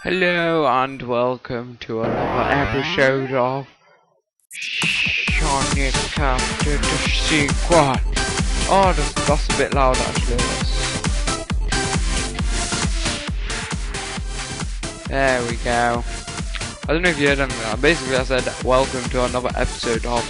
Hello and welcome to another episode of Sonic After the Sequel. Oh, that's a bit loud actually. There we go. I don't know if you heard anything. Basically I said welcome to another episode of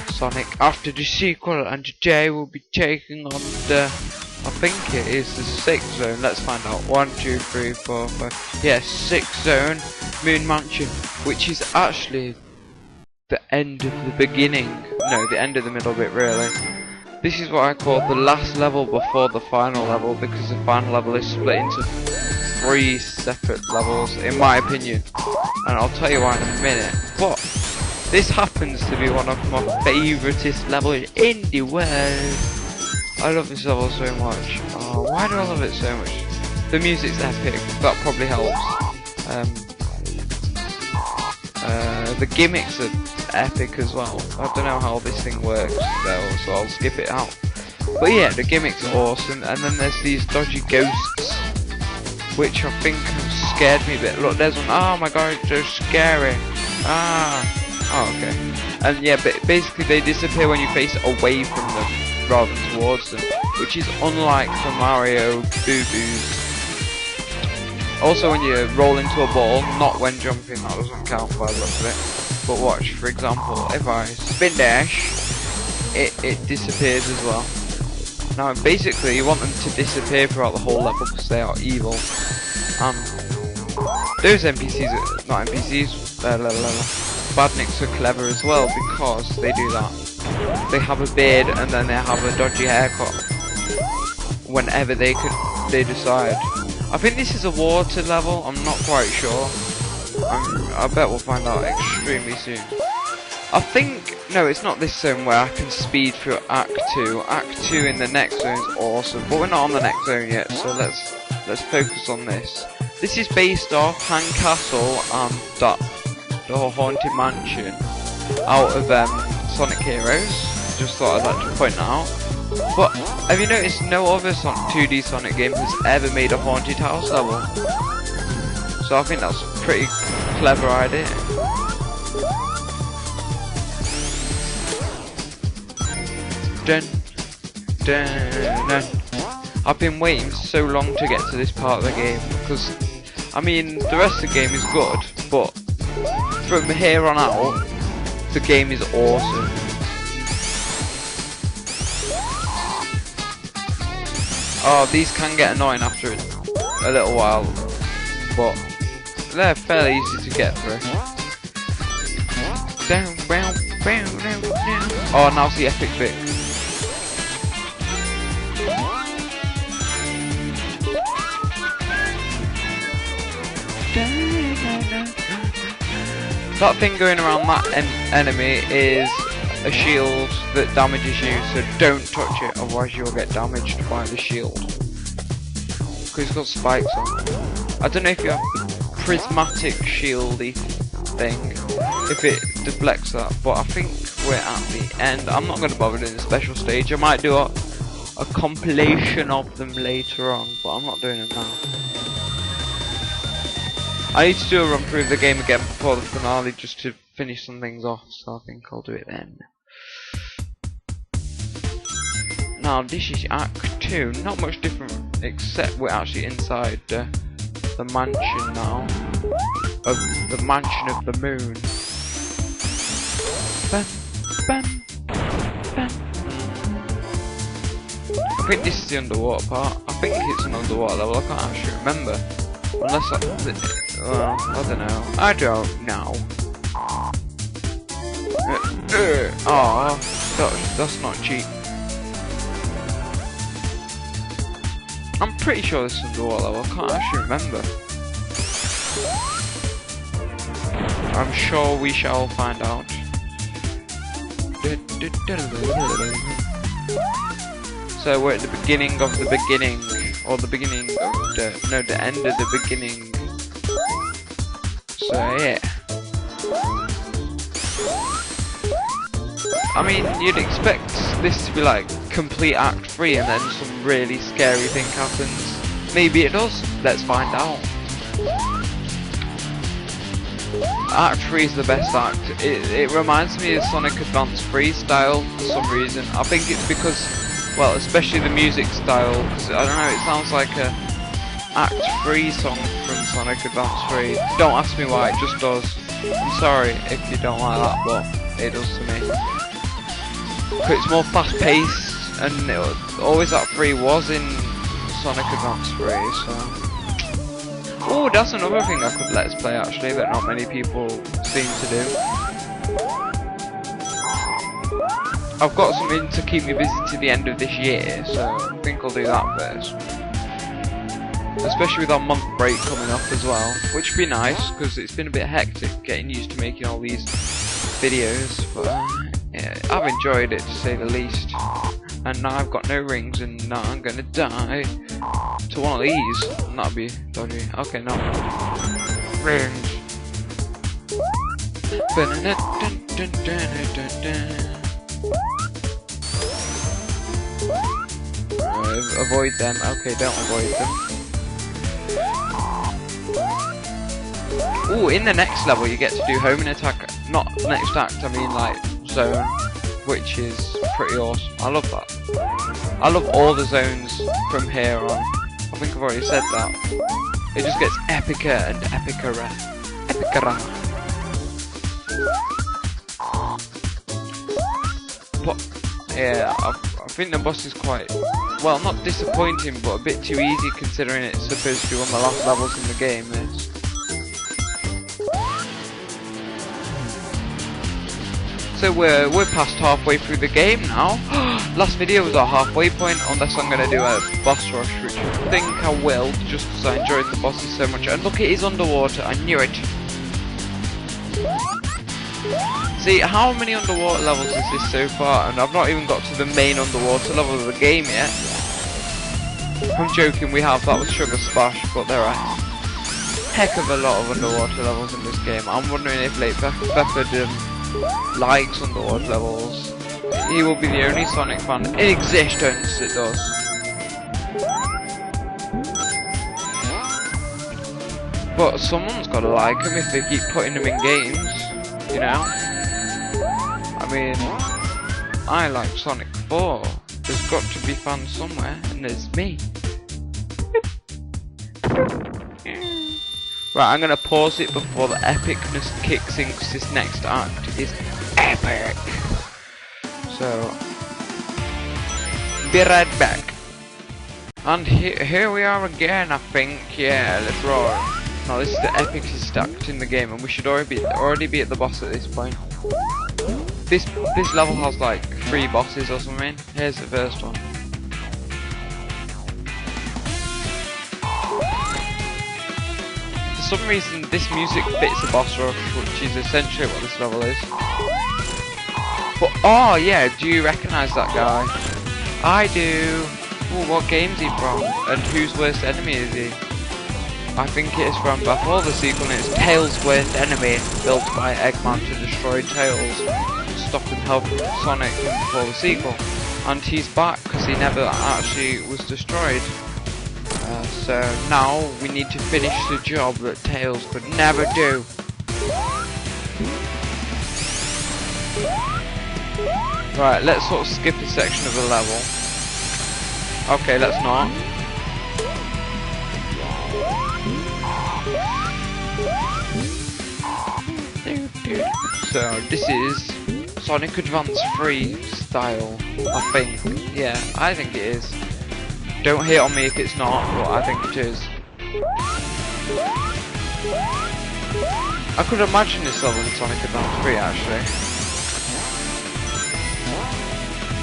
Sonic After the Sequel, and today we'll be taking on the, I think it is the 6th zone. Let's find out. 1, 2, 3, 4, 5. Yes, 6th zone, Moon Mansion, which is actually the end of the beginning. No, the end of the middle bit, really. This is what I call the last level before the final level, because the final level is split into 3 separate levels, in my opinion. And I'll tell you why in a minute. But this happens to be one of my favouriteest levels in the world. I love this level so much. Oh, why do I love it so much? The music's epic. That probably helps. The gimmicks are epic as well. I don't know how this thing works though, so I'll skip it out. But yeah, the gimmicks are awesome. And then there's these dodgy ghosts, which I think have scared me a bit. Look, there's one. Oh my god, they're scary. Ah. Oh, okay. And yeah, but basically they disappear when you face away from them rather than towards them, which is unlike the Mario boo-boos. Also, when you roll into a ball, not when jumping, that doesn't count by the look of it. But watch, for example, if I spin dash, it disappears as well. Now, basically, you want them to disappear throughout the whole level because they are evil. Those NPCs, not NPCs, badniks are clever as well because they do that. They have a beard and then they have a dodgy haircut whenever they decide. I think this is a water level, I'm not quite sure. I bet we'll find out extremely soon. I think, no, it's not this zone where I can speed through Act 2. Act 2 in the next zone is awesome, but we're not on the next zone yet, so let's focus on this. This is based off Hang Castle and the Haunted Mansion out of Sonic Heroes. Just thought I'd like to point that out. But have you noticed no other 2D Sonic game has ever made a haunted house level? So I think that's a pretty clever idea. Dun, dun, dun. I've been waiting so long to get to this part of the game because, I mean, the rest of the game is good, but from here on out, the game is awesome. Oh, these can get annoying after a little while, but they're fairly easy to get through. Oh, now's the epic bit. That thing going around that enemy is a shield that damages you, so don't touch it, otherwise you'll get damaged by the shield. Because it's got spikes on it. I don't know if you have the prismatic shieldy thing, if it deflects that, but I think we're at the end. I'm not going to bother doing a special stage. I might do a compilation of them later on, but I'm not doing it now. I need to do a run through of the game again before the finale just to finish some things off, so I think I'll do it then. Now this is Act 2, not much different except we're actually inside the mansion now, of the mansion of the moon. Bam, bam, bam. I think this is the underwater part. I think it's an underwater level, I can't actually remember. Unless I don't know. I don't know. Oh, that's not cheap. I'm pretty sure this is underwater level. I can't actually remember. I'm sure we shall find out. So we're at the beginning of the beginning. Or the beginning of the end of the beginning. So yeah. I mean, you'd expect this to be like complete Act 3 and then some really scary thing happens. Maybe it does. Let's find out. Act 3 is the best act. It reminds me of Sonic Advance Freestyle for some reason. I think it's because, well, especially the music style, because I don't know, it sounds like a Act 3 song from Sonic Advance 3. Don't ask me why, it just does. I'm sorry if you don't like that, but it does to me. It's more fast paced, and always Act 3 was in Sonic Advance 3, so. Oh, that's another thing I could let's play actually that not many people seem to do. I've got something to keep me busy to the end of this year, so I think I'll do that first. Especially with our month break coming up as well, which would be nice because it's been a bit hectic getting used to making all these videos, but yeah, I've enjoyed it to say the least. And now I've got no rings, and now I'm gonna die to one of these, and that'd be dodgy. Okay, no. Rings. Avoid them. Okay, don't avoid them. Ooh, in the next level you get to do homing attack. Not next act, I mean like zone, which is pretty awesome. I love that. I love all the zones from here on. I think I've already said that. It just gets epicer and epicer. But yeah, I think the boss is quite, well, not disappointing, but a bit too easy considering it's supposed to be one of the last levels in the game. This. So we're past halfway through the game now. Last video was our halfway point, unless I'm going to do a boss rush, which I think I will, just because I enjoyed the bosses so much. And look, it is underwater, I knew it. See, how many underwater levels is this so far? And I've not even got to the main underwater level of the game yet. I'm joking, we have, that was Sugar Splash, but there are a heck of a lot of underwater levels in this game. I'm wondering if Late Bethard likes underwater levels. He will be the only Sonic fan in existence that does. But someone's gotta like him if they keep putting him in games, you know? I mean, I like Sonic 4. There's got to be fans somewhere, and there's me. Right, I'm gonna pause it before the epicness kicks in, because this next act is epic. So, be right back. And here we are again, I think. Yeah, let's roll. Now this is the epicest act in the game, and we should already be at the boss at this point. This level has like 3 bosses or something. Here's the first one. For some reason, this music fits the boss rush, which is essentially what this level is. But oh yeah, do you recognise that guy? I do. Ooh, what game's he from? And whose worst enemy is he? I think it is from before the sequel, and it's Tails' worst enemy, built by Eggman to destroy Tails, stop him helping Sonic before the sequel. And he's back because he never actually was destroyed. So now we need to finish the job that Tails could never do. Right, let's sort of skip a section of the level. Okay, let's not. So this is Sonic Advance 3 style, I think. Yeah, I think it is. Don't hate on me if it's not, but I think it is. I could imagine this level in Sonic Advance 3 actually.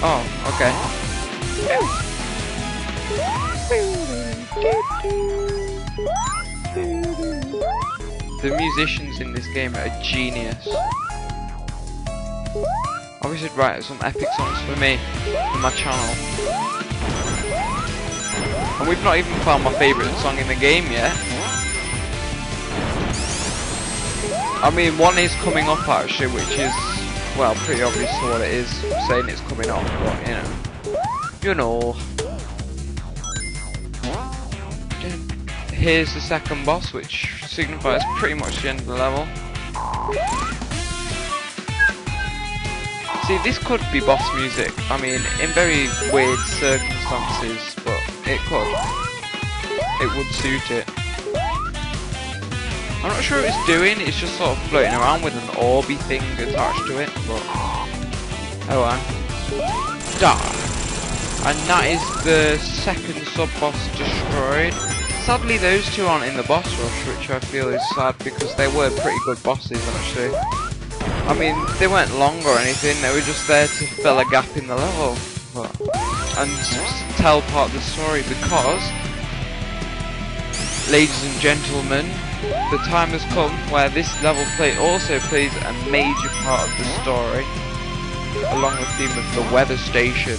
Oh, okay. The musicians in this game are genius. I should write some epic songs for me, for my channel. And we've not even found my favourite song in the game yet. I mean, one is coming up actually, which is, well, pretty obvious to what it is, saying it's coming up, but you know. Here's the second boss, which signifies pretty much the end of the level. See, this could be boss music. I mean, in very weird circumstances, but it could. It would suit it. I'm not sure what it's doing, it's just sort of floating around with an orby thing attached to it, but... Oh well. Die! And that is the second sub-boss destroyed. Sadly, those two aren't in the boss rush, which I feel is sad because they were pretty good bosses, actually. I mean, they weren't long or anything, they were just there to fill a gap in the level. But, and tell part of the story because... Ladies and gentlemen, the time has come where this level also plays a major part of the story, along the theme of the weather station,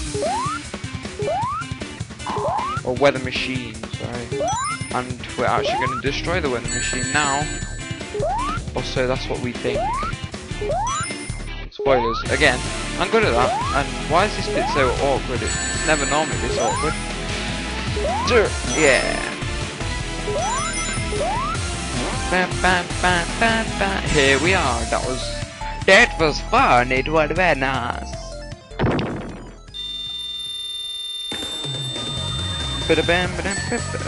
or weather machine, sorry. And we're actually going to destroy the weather machine now, or so that's what we think. Spoilers, again, I'm good at that, and why is this bit so awkward? It's never normally this awkward. Yeah. Here we are. That was fun. It was very nice.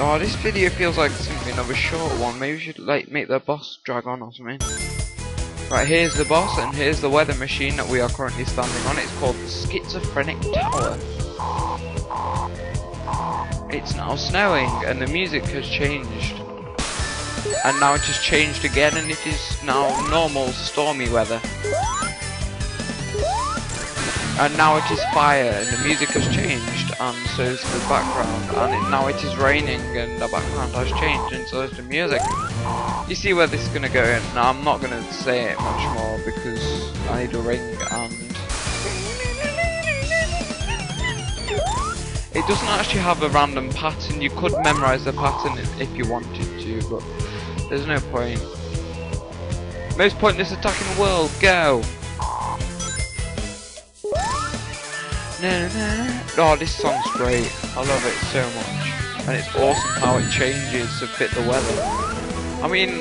Oh, this video feels like something of a short one. Maybe we should like make the boss drag on or something. Right, here's the boss, and here's the weather machine that we are currently standing on. It's called the Schizophrenic Tower. It's now snowing, and the music has changed. And now it has changed again, and it is now normal stormy weather. And now it is fire, and the music has changed, and so is the background. And now it is raining, and the background has changed, and so is the music. You see where this is going to go in. Now I'm not going to say it much more because I need a ring, and it doesn't actually have a random pattern. You could memorize the pattern if you wanted to, but there's no point. Most pointless attack in the world, go! Oh, this song's great. I love it so much. And it's awesome how it changes to fit the weather. I mean,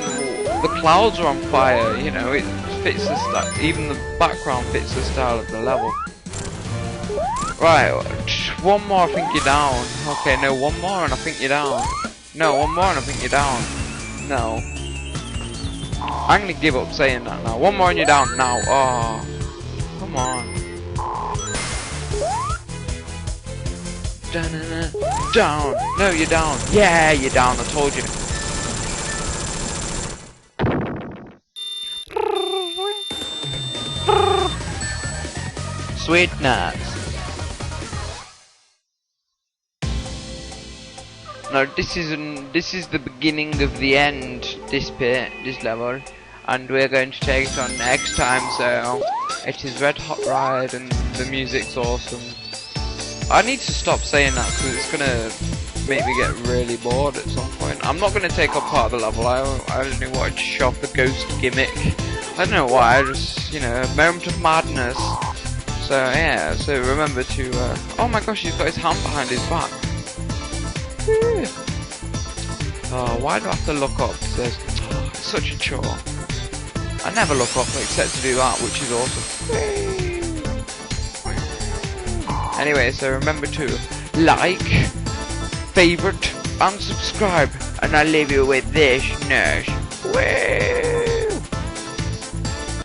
the clouds are on fire, you know, it fits the style. Even the background fits the style of the level. Right, one more, I think you're down. Okay, no, one more and I think you're down. No, one more and I think you're down. No. I'm gonna give up saying that now. One more and you're down now. Oh, come on. Down. No, you're down. Yeah, you're down. I told you. Sweet nuts. Now this is the beginning of the end. This bit, this level, and we're going to take it on next time. So it is Red Hot Ride, and the music's awesome. I need to stop saying that because it's gonna make me get really bored at some point. I'm not gonna take up part of the level. I only wanted to show off the ghost gimmick. I don't know why. I just, you know, a moment of madness. So yeah. So remember to. Oh my gosh, he's got his hand behind his back. Oh, why do I have to look up? It's such a chore. I never look up except to do that, which is awesome. Anyway, so remember to like, favorite, and subscribe. And I leave you with this nurse.